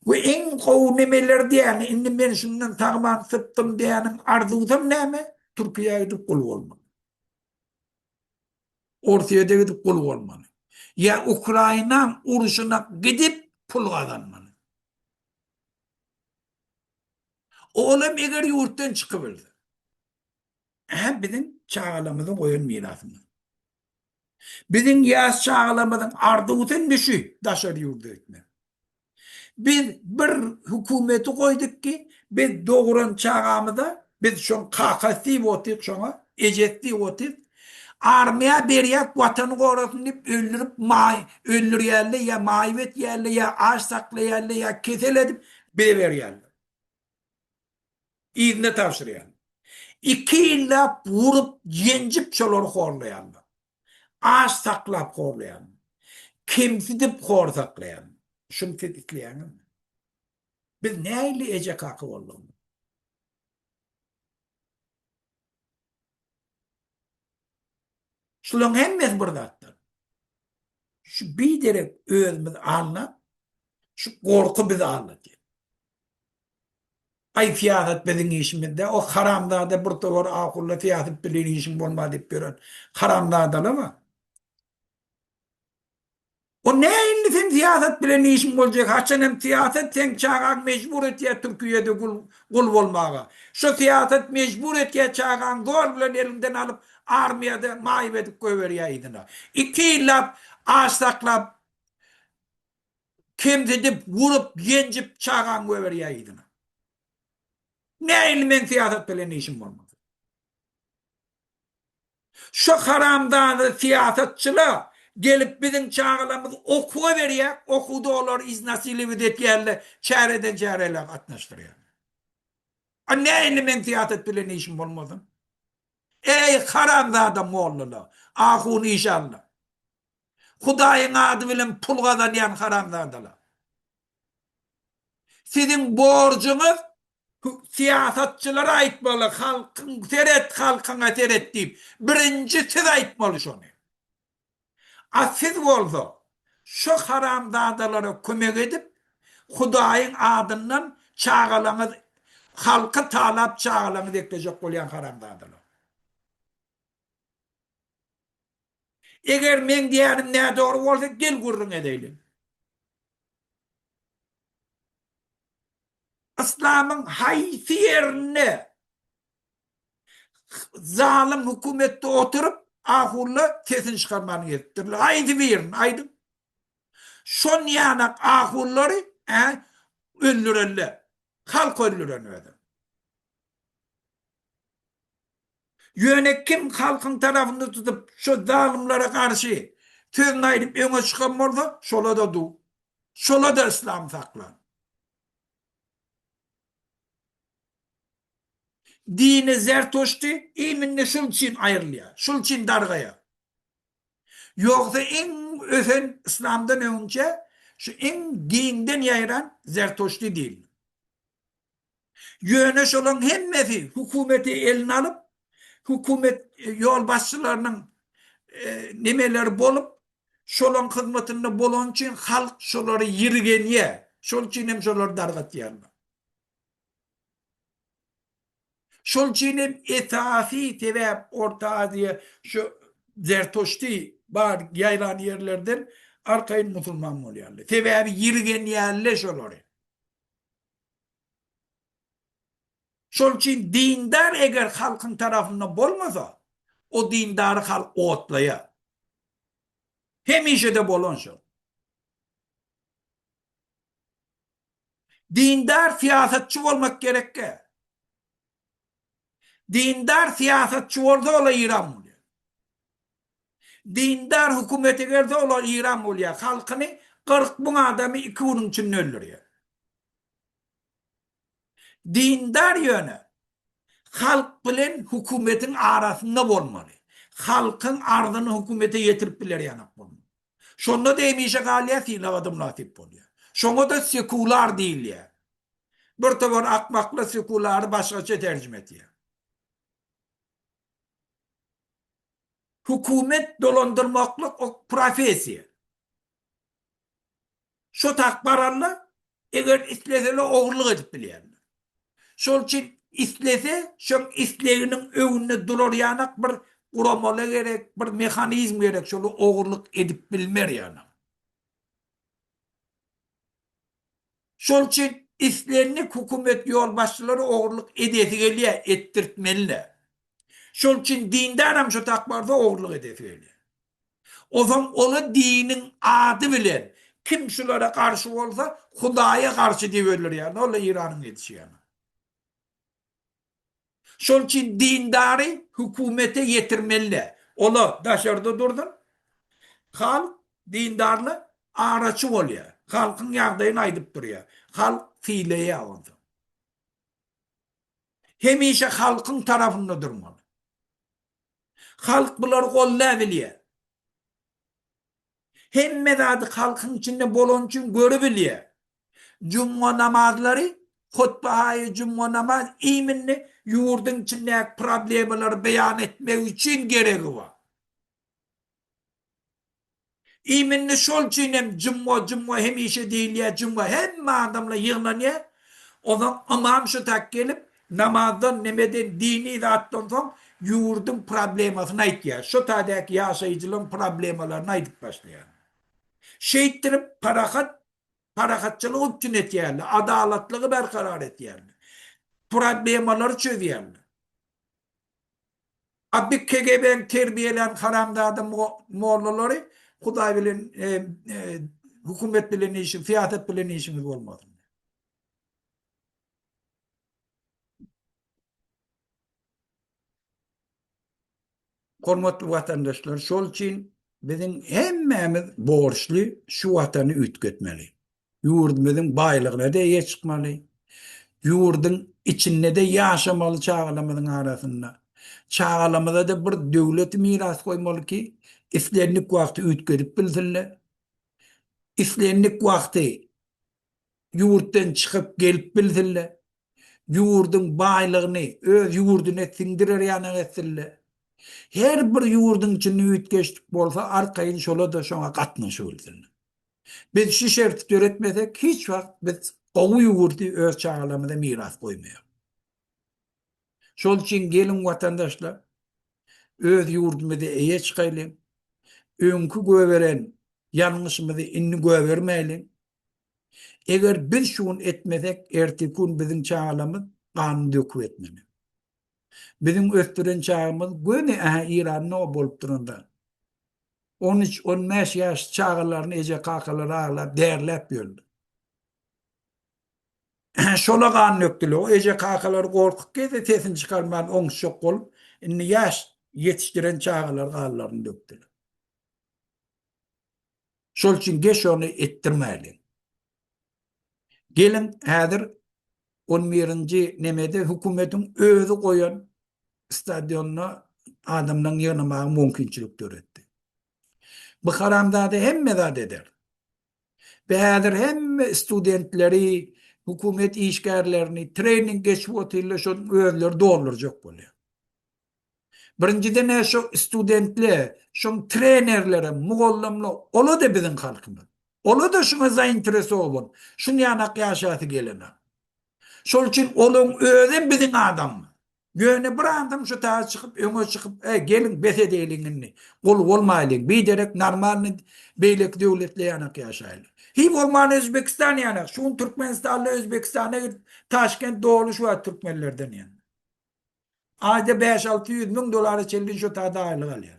Bu en gowy nemeler diýär, inni men şundan tagman sypdym diýänim arzusam näme? Türkiýe'ye gidip kul bolmaly. Ortaýa gidip kul bolmaly. Ya Ukraina uruşuna gidip pul kazanmalı. Oğlum eger yurttan çıkıbildi. Bizim çağalamızın koyun mirasımız. Bizim yaş çağalamızın ardıgıtın düşü daşar yurdu etme. Biz bir hükümeti koyduk ki biz doğuran çağamıza biz şon kakasi votik şona ecetli votik armaya beriyat vatanı korasın deyip öldürüp öldürýärler ya maývet ýerler ya aş saklaýarlar ya kesel edip bir berýärler. İzne tapşyrýarlar. 2 ýyllap vurup ýenjip şolary horlaýarlar. Aş saklap horlaýarlar. Kimsidip hor saklaýarlar. Şunu tetikleýärler. Biz näýli ejek haky bolduk? Şulan hemmes burdatdır. Şu bir derek özümüz anlap, şu korku bizi anlatıyor. Ay fiyaset bizim işimizde, o haramdada bir togor akulla fiyaset bilin işin bolma deyip görün. Haramdadalar ama O ne illi sen siyaset bilen işin bolacak? Haçan hem siyaset sen çağan mecbur etiye Türkiye'de kul bolmağa. Şu siyaset mecbur etiye çağan zor bilen elinden alıp armiyada mahip edip koyveriyaydına. 2 yıllap ağaçlaklap kemzedip vurup yencip çağan koyveriyaydına. Ne ilmen siyaset bilen işin bolmadı. Şu haramdan siyasetçiler gelip bizim çağılarımız okuva veriyor. Okudu olur iznasili videt yerle çareden çareyle katlaştırıyor. Ne elimin siyaset bile ne işim olmadı? Ey haramzada Moğollular. Ahun inşallah. Hudayın adı bilen pul kazanyan haramzadalar. Sizin borcunuz siyasetçilere aitmalı. Halkın seret, halkına seret deyip. Birinci siz aitmalı şunu. Siz olsa şu haramzadalara kömek edip Hudayın adından çağılanız halkı talap çağılanız ekleyecek olayan haramzadalar. Eğer men diyenim ne doğru olsa gel gurrun edelim. İslam'ın haysiyerine zalim hükümette oturup ahurla kesin çıkarmanı getirdiler. Haydi verin, haydi. Son yanak ahurları öldürürler. Halk öldürürler. Yönetim halkın tarafını tutup şu zalimlere karşı sözünü ayırıp öne çıkan orada şola da du. Şola da İslam saklan. Dini zertoşti, iminle şul için ayrılıyor. Şul için dargaya. Yoksa en özen İslam'dan önce şu en dinden yayıran zertoşti değil. Yönüş olan hemmeti hükümeti eline alıp hükümet yol başçılarının nemeleri bolup şolun hizmetinde bolon için halk şoları yirgeniye. Şol için hem şoları dargatıyarlar. Şol için hem esasi sebep ortağı diye şu zertoşti bar yaylan yerlerden arkayın Müslüman oluyorlar. Sebebi yirgeniyerler şoları. Şol için dindar eğer halkın tarafında bolmasa o dindarı halk otlaya. Hemişe de bolon şol. Dindar siyasetçi olmak gerekke. Dindar siyasetçi olsa ola İran oluyor. Dindar hükümete gelse ola İran oluyor. Halkını 40 bin adamı 2 günün için öldürüyor. Dindar yönü halk bilen hükümetin arasında olmalı. Halkın ardını hükümete getirip bilir yanak bunu. Şonda demişe galiye silavadım nasip oluyor. Şonu da sekular değil ya. Bir tavır akmakla sekuları başkaça tercüme ediyor. Hükümet dolandırmaklık o profesiya. Şu takbararla eğer istesele oğurluk edip biliyorlar. Şol için istese şun isteğinin önüne durur yanak bir kuramalı gerek, bir mekanizm gerek şolu oğurluk edip bilmer yanak. Şol için isteğini hükümet yol başçıları oğurluk edesi geliyor, ettirtmeliler. Şol için dinde adam şu takbarda oğurluk edesi geliyor. O zaman onu dinin adı bilen kim şulara karşı olsa Hudaya karşı diyorlar yani. Ola İran'ın yetişi yani. Şol için dindarı hükümete yetirmeli. Ola dışarıda durdun. Halk dindarlı araçı oluyor. Halkın yağdayını aydıp duruyor. Halk fiileye alındı. Hemişe halkın tarafında durmalı. Halk bunları kollayabiliyor. Hemme adı halkın içinde bolon için görebiliyor. Cumma namazları, hutbahayı cumma namaz, iminli yurdun içinde problemleri beyan etmek için gereği var. İminli şol için hem cumma hem işe değil ya cumma hem adamla yığılanıyor. O zaman amam şu tak gelip namazdan nemeden dini zattan sonra yurdun problemasına ihtiyaç. Şu tadaki yaşayıcılığın problemalarına gidip başlıyor. Şehittirip parakatçılık üçün etýärli, adalatlygy berkarar etýärli. Problemaları çözýärli. Abi KGB'nin terbiyelen haramdady mollary Hudaý bilen hukumet bilen işi, fiyatet bilen işimiz bolmady. Hormatly watandaşlar, şol üçin biziň hemmemiz borçly şu watany ütgetmeli. Ýurdumyzyň baýlygyna da ýe çykmaly. Ýurdun içinde de ýaşamaly çağalamyzyň arasynda. Çağalamyda da bir döwlet miras goýmaly ki, islenlik wagty ütgedip bilsinler. İslenlik wagty ýurtdan çykyp gelip bilsinler. Ýurdun baýlygyny öz ýurduna singdirer ýanyna etsinler. Her bir ýurdun içinde ütgeçlik bolsa, arkaýyn şola da şoňa gatnaşyp bilsinler. Biz şu şerti töretmesek, hiç wagt biz gowy ýurdy öz çağalamyda miras goýmaýar. Şol üçin gelin watandaşlar, öz ýurdumyzda eýe çykaýly, öňkü göberen ýalňyşymyzy inni göbermäýli. Eger biz şunu etmesek, erteki gün bizim çağalamız kanun döküp etmeli. Bizim östüren çağımız göne İran'ın o bolup duranda. 13-15 yaş çağlarını ece kakalar ağlar, değerlep yöldü. Şola kanun döktülü, o ece kakalar korkuk gezi tesini çıkarman 10 şok olup, inni yaş yetiştiren çağlar ağlarını döktülü. Şol için geç onu ettirmeli. Gelin häzir 11-nji nemede hukumetin özü koyan stadyonuna adamdan ýanamagy mümkinçilik töretdi. Bu haramdady hemme zat eder. Häzir hemme studentleri, hukumet işgärlerini trening geçip otylle şol özleri doldurjak bolýar. Birinciden şu studentler, şu trenerlere, mugallimler, ola da biziň halkymyz. Ola da şuna zainterese bolun. Şunu ýanak ýaşaty gelene. Şol üçin olaň özü biziň adam. Göne bir adam şu tağa çıkıp, öňe çıkıp, gelin bese deýliňini, gol bolmaýlyk, biderek normal beýlek döwletle ýanak ýaşaýly. Hi bolman Özbekistan ýanak, şu Türkmenistanly Özbekistana Taşkent doluş we türkmenlerden ýanak. Ayda 5-600 bin dolara çeldin şu taada aylık alıyor.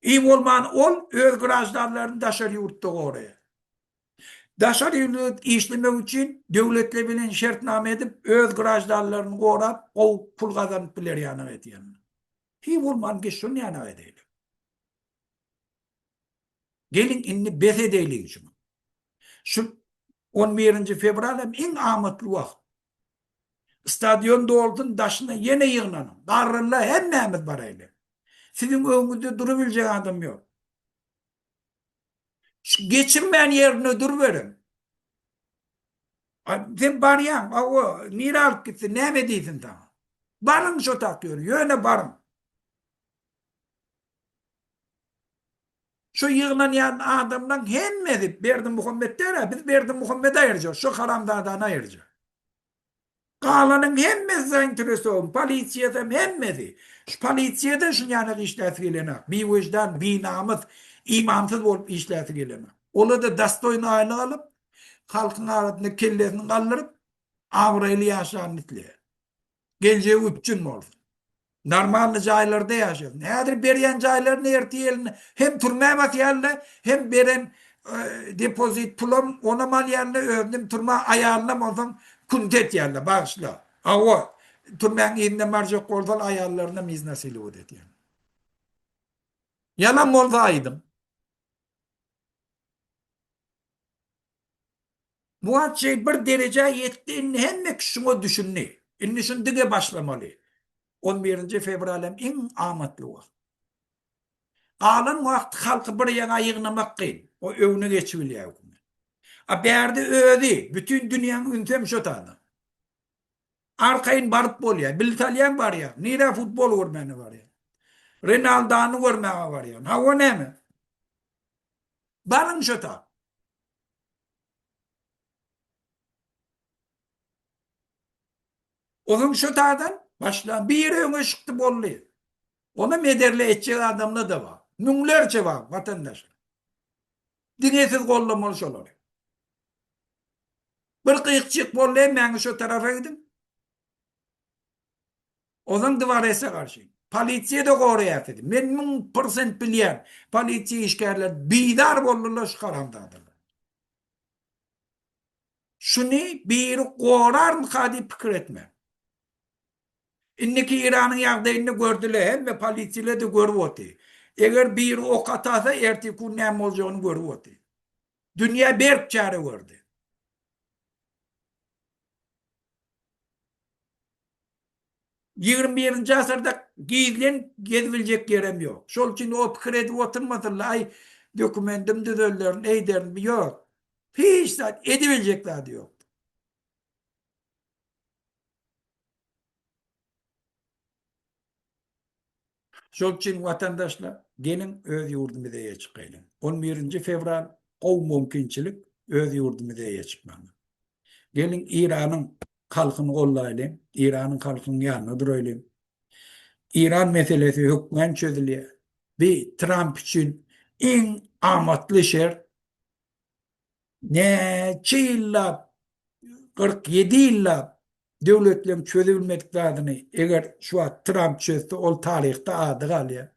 İyi olman ol, öz grajdanlarını daşar yurtta oraya. Daşar yurt işlemek için devletle bilen şertname edip, öz grajdanlarını korap, o pul kazanıp biler yana ediyen. İyi olman ki şunu yana edelim. Gelin inni beth edelim şunu. Şu 11. fevralem en amatlı vakt. Stadion doldun daşına yine yığınanım. Darrınla hemmemiz var öyle. Sizin önünüzde durabilecek adam yok. Geçinmeyen yerine dur verin. Sen baryan, o nire alıp gitsin, ne mi değilsin tamam. Barın şu takıyor, yöne barın. Şu yığınan adamdan hemmedi Berdi Muhammed der, biz Berdi Muhammed'e ayıracağız. Şu haramdadan ayıracağız. Kalanın hemmesi zainteresi olun. Polisiyadan hemmesi. Şu polisiyadan şun yanak işleti gelene. Bir vicdan, bir namus, imansız olup işleti gelene. Ola da dastoyunu ayna alıp, halkın arasında kellesini kaldırıp, avraylı yaşanlıklıya. Geleceği üpçün mü olsun? Normalde caylarda yaşasın. Nedir beriyen caylarını ertiyeline, hem turmaya materyalini, hem beren depozit pulum, ona mal yerine öldüm, turma ayarlam olsun, kuntet yerine bağışla. Ama turmayan yerine marjok olsan ayarlarına miznasıyla ödet yani. Yalan olsa aydım. Bu şey bir derece yetti, inni hemme kişine düşünni. İnni şun dige başlamalı. 11. fevralem en amatlı vakt. Alan vakt halkı bir yana yığınamak kıyın. O övünü geçibiliyor. Berdi ödü. Bütün dünyanın üntem şu tane. Arkayın barıp bol ya. Biltalyan var ya. Nire futbol görmeni var ya. Ronaldo'nu görmeni var ya. Ha o ne mi? Barın şu tane. Onun şu tane'dan başla bir yere öne çıktı bollu. Ona mederle edecek adamla da var. Nunglerçe var vatandaşlar. Dinesiz gollamalı şolar. Bir kıyıkçık bollay men şu tarafa gidim. Onun divarese karşı. Polisiye de koruya dedim. Men 1000% bilýän. Polisiye işgärler bidar bolurlar şu karamdadylar. Şuni biri korar mı kadi pikir etme. İnniki İran'ın ýagdaýyny gördüler hem ve polisiýeler de görüp oty. Eger biri ok atasa erti kun näme boljagyny görüp oty. Dünýä berk çare gördü. ...21. asırda giyilgen gezilecek yerem yok. Şol için o pikir edip oturmadılar. Ay dokumentim düzöllerin, eyderin yok. Hiç zat edebilecekler de yok. Şol için vatandaşlar gelin öz yurdumuza çıkayım. 11. fevral o mümkünçilik öz yurdumuza çıkmalı. Gelin İran'ın halkını kollayalım. İran'ın halkının yanına duralım. İran meselesi hükmen çözülüyor. Bir Trump için en amatlı şer neçe yılla 47 yılla devletlerin çözülmediklerini eğer şu an Trump çözse ol tarihte adı kalıyor.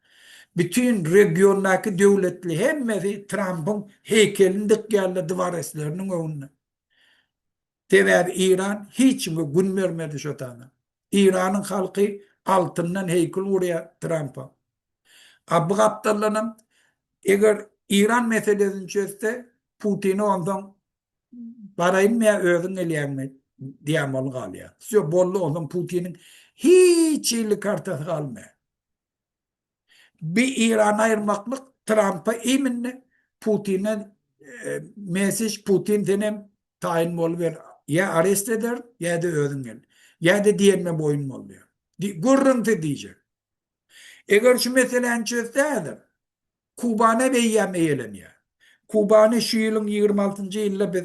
Bütün regiondaki devletli hemmesi Trump'ın heykelini dikkerle divareslerinin önüne. Tever İran hiç mi gün vermedi şu tane. İran'ın halkı altından heykel oraya Trump'a. Abu Abdullah'ın eğer İran meselesini çözse Putin'i ondan barayın mı özün eleyemez diyem ol kalıyor. Size bollu ondan Putin'in hiç iyilik kartası kalmıyor. Bir İran ayırmaklık Trump'a eminle Putin'e mesaj Putin denem tayin mol ver. Ya arrest eder ya da özün el. Ya da diyenme boyun oluyor. Gurrıntı diyecek. Eğer şu meselenin çözsedir Kubane beyyem eyleniyor. Kubane şu yılın 26. yılda biz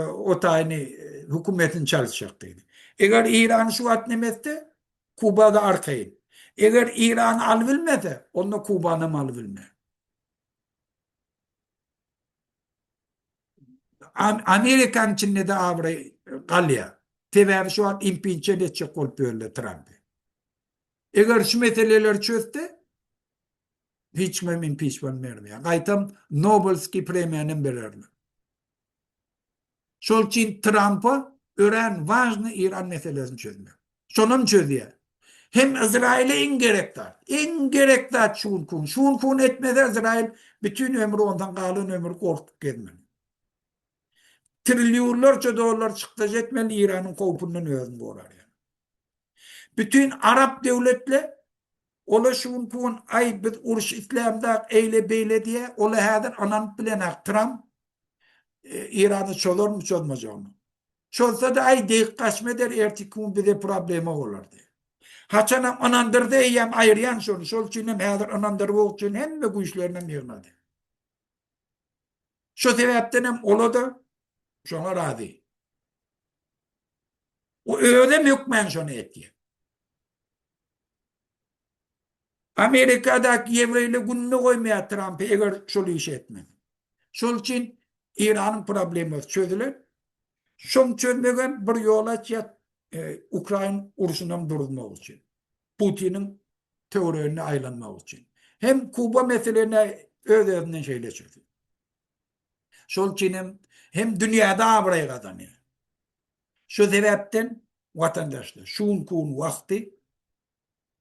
o tayini hükümetin çalışacaktıydı. Eğer İran şu atnemezse Kuba'da arkayın. Eğer İran alvilmese onda Kuba'nı malvilme. Amerikan Çin'de de avre kalya. Teber şu an impeachment edecek kolpuyla Trump'ı. Eğer şu meseleler çözse hiç mi impeachment vermiyor. Gaytam Nobelski premiyanın verirler. Şol için Trump'a ören vajny İran meselesini çözme. Şonun çözüyor. Hem İsrail'e en gerektar. En gerektar şun kun. Şun kun etmede İsrail bütün ömrü ondan kalın ömrü korkup gelmeli. Trilyonlarca dolar çıktı etmeli İran'ın kopunun özünde olar yani. Bütün Arap devletler ola şun kun ay biz uruş İslam'da eyle beyle diye ola hadir anan bilenak Trump İran'ı çolur mu çolmaz onu. Çolsa da ay deyik kaçmeder ertikun bir de problemi olardı. Haçanam anandırdı eyyem ayıryan şonu. Şol çinem hadir anandırı olçun hem de güçlerine yığnadı. Şu sebeptenem oladı şuna razı. O öyle mi hükmen şunu etti. Amerika'daki yevreyle gününü koymaya Trump'ı eğer şolu iş etmedi. Şol için İran'ın problemi çözülür. Şun çözmegen bir yola çat Ukrayna uruşundan durulmak için. Putin'in teorilerine aylanmak için. Hem Kuba meselelerine özünden şeyle çözülür. Şol için hem dünyada buraya kazanıyor. Şu sebepten vatandaşlar şun kun vakti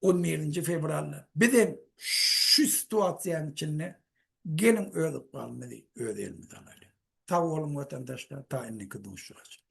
11. fevral'da. Bizim şu situasyon içinde gelin ödüp kalmadı, ödeyelim. Ta oğlum vatandaşlar ta inniki duşlar.